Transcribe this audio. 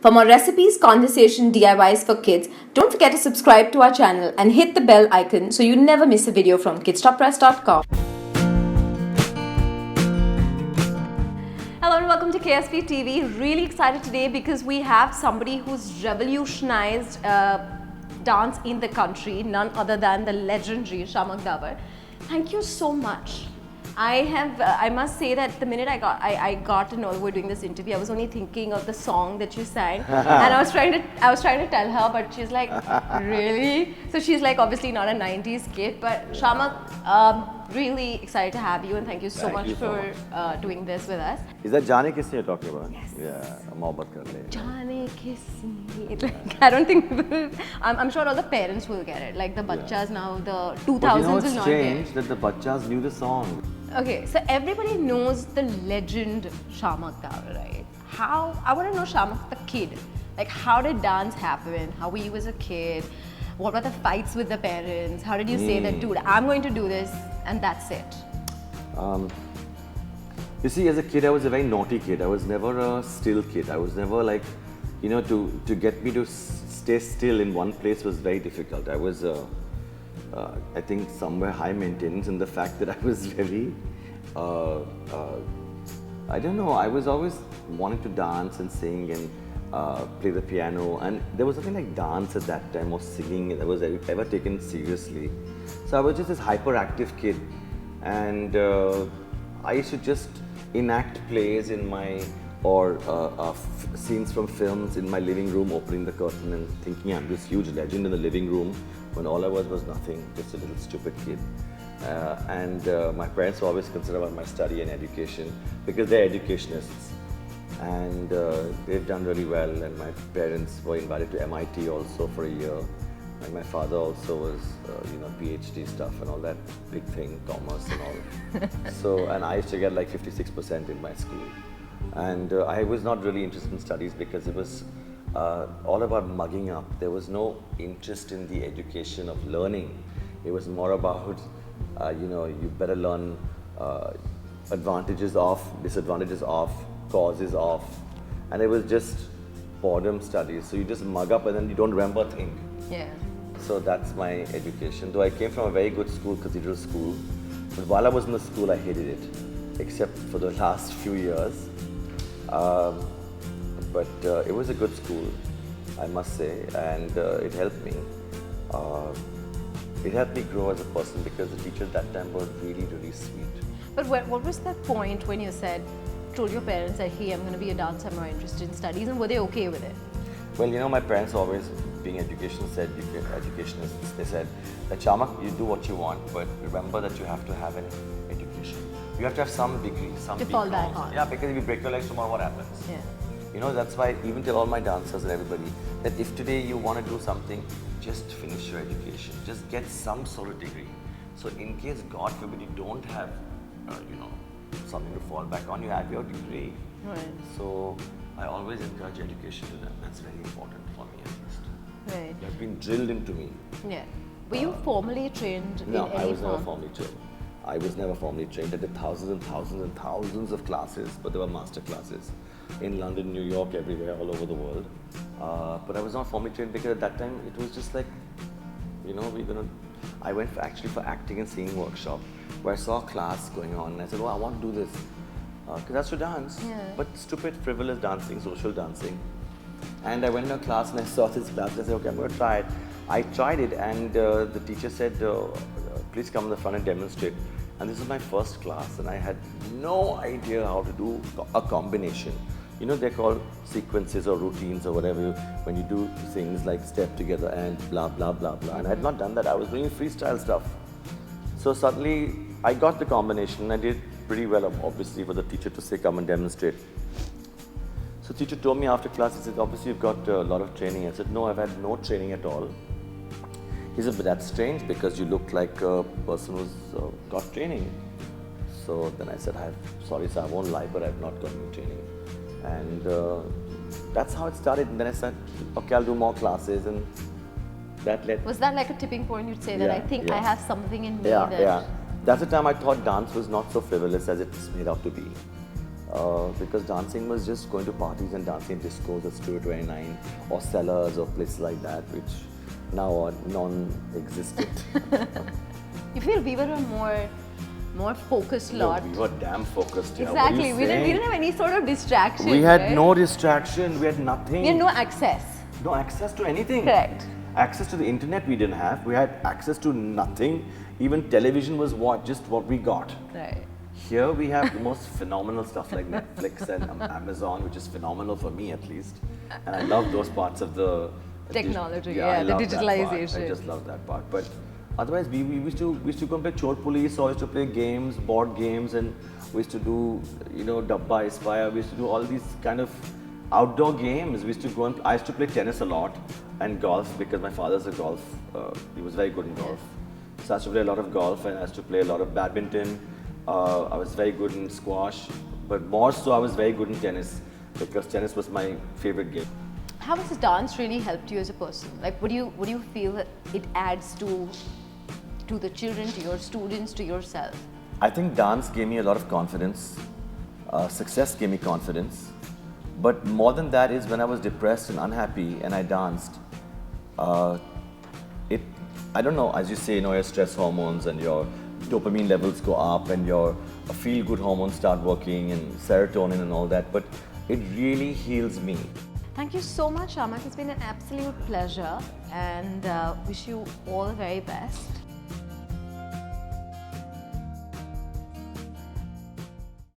For more recipes, conversation, DIYs for kids, don't forget to subscribe to our channel and hit the bell icon so you never miss a video from Kidsstoppress.com. Hello and welcome to KSP TV. Really excited today because we have somebody who's revolutionized dance in the country, none other than the legendary Shiamak Davar. Thank you so much. I must say that the minute I got to know we're doing this interview, I was only thinking of the song that you sang, and I was trying to tell her, but she's like, really? So she's like, obviously not a 90s kid, but Shiamak, really excited to have you, and thank you so much for doing this with us. Is that Jane Kisne you're talking about? Yes. Yeah, Mohabbat Kar Le. Jane Kisne. Like, I don't think people, I'm sure all the parents will get it. Like the bachas now, the 2000s But you know, will it's not strange get it. that the bachas knew the song. Okay, so everybody knows the legend Shiamak Davar, right? I want to know Shiamak the kid. Like, how did dance happen? How were you as a kid? What were the fights with the parents? How did you say that, dude, I'm going to do this and that's it? You see, as a kid, I was a very naughty kid. I was never a still kid. I was never like, you know, to get me to stay still in one place was very difficult. I was, I think, somewhere high maintenance in the fact that I was very, I don't know, I was always wanting to dance and sing and play the piano, and there was nothing like dance at that time or singing that was ever taken seriously. So I was just this hyperactive kid, and I used to just enact plays in my, or scenes from films in my living room, opening the curtain and thinking I'm this huge legend in the living room when all I was nothing, just a little stupid kid. And my parents were always concerned about my study and education because they're educationists. And they've done really well, and my parents were invited to MIT also for a year. And my father also was, you know, PhD stuff and all that big thing, commerce and all. So, and I used to get like 56% in my school. And I was not really interested in studies because it was all about mugging up. There was no interest in the education of learning. It was more about, you know, you better learn advantages of, disadvantages of, causes of, and it was just boredom studies. So you just mug up and then you don't remember a thing. Yeah. So that's my education. Though I came from a very good school, cathedral school, but while I was in the school I hated it, except for the last few years. But it was a good school, I must say, and it helped me. It helped me grow as a person because the teachers at that time were really, really sweet. But what was that point when you told your parents that, hey, I'm going to be a dancer, I'm not interested in studies, and were they okay with it? Well, you know, my parents always, being educationists, they said that Shiamak, you do what you want, but remember that you have to have an education. You have to have some degree, some to fall back on. Yeah, because if you break your legs tomorrow, what happens? Yeah. You know, that's why I even tell all my dancers and everybody that if today you want to do something, just finish your education. Just get some sort of degree. So in case, God forbid, you don't have, you know, something to fall back on, you have your degree. Right. So I always encourage education to them. That's very important for me at least. Right. They've been drilled into me. Yeah. Were you formally trained in any form? No, I was never formally trained. I was never formally trained. I did thousands and thousands and thousands of classes, but they were master classes in London, New York, everywhere, all over the world. But I was not formally trained because at that time it was just like, you know, I went actually for acting and singing workshop where I saw a class going on and I said, oh, I want to do this. Because that's to dance, but stupid, frivolous dancing, social dancing. And I went to a class and I saw this class and I said, okay, I'm going to try it. I tried it and the teacher said, please come in the front and demonstrate. And this is my first class and I had no idea how to do a combination. You know, they're called sequences or routines or whatever, when you do things like step together and blah, blah, blah, blah. And I had not done that. I was doing freestyle stuff. So suddenly I got the combination. I did pretty well, obviously, for the teacher to say, come and demonstrate. So teacher told me after class, he said, obviously you've got a lot of training. I said, no, I've had no training at all. He said, but that's strange because you look like a person who's got training. So then I said, sorry sir, I won't lie, but I've not got any training. And that's how it started. And then I said, okay, I'll do more classes, and that led. Was that like a tipping point? You'd say that I think I have something in me That's the time I thought dance was not so frivolous as it's made out to be. because dancing was just going to parties and dancing in discos at Studio 29 or Cellars or places like that, which now are non-existent. You feel we were a more focused lot. No, we were damn focused. Yeah. Exactly. We didn't have any sort of distraction. We had right? no distraction. We had nothing. We had no access. No access to anything. Correct. Access to the internet we didn't have. We had access to nothing. Even television was just what we got. Right. Here we have the most phenomenal stuff like Netflix and Amazon, which is phenomenal for me at least. And I love those parts of the technology, I the love that part. digitalization. I just love that part. But otherwise, we used to go and play Chor Police, or used to play games, board games, and we used to do Dabba Aspire. We used to do all these kind of outdoor games. We used to go and I used to play tennis a lot and golf because my father's a golf. He was very good in golf. So I used to play a lot of golf and I used to play a lot of badminton. I was very good in squash, but more so I was very good in tennis because tennis was my favorite game. How has dance really helped you as a person? Like, what do you feel that it adds to the children, to your students, to yourself? I think dance gave me a lot of confidence. Success gave me confidence. But more than that is when I was depressed and unhappy and I danced, I don't know, as you say, your stress hormones and your dopamine levels go up and your feel-good hormones start working and serotonin and all that, but it really heals me. Thank you so much, Shiamak. It's been an absolute pleasure and wish you all the very best.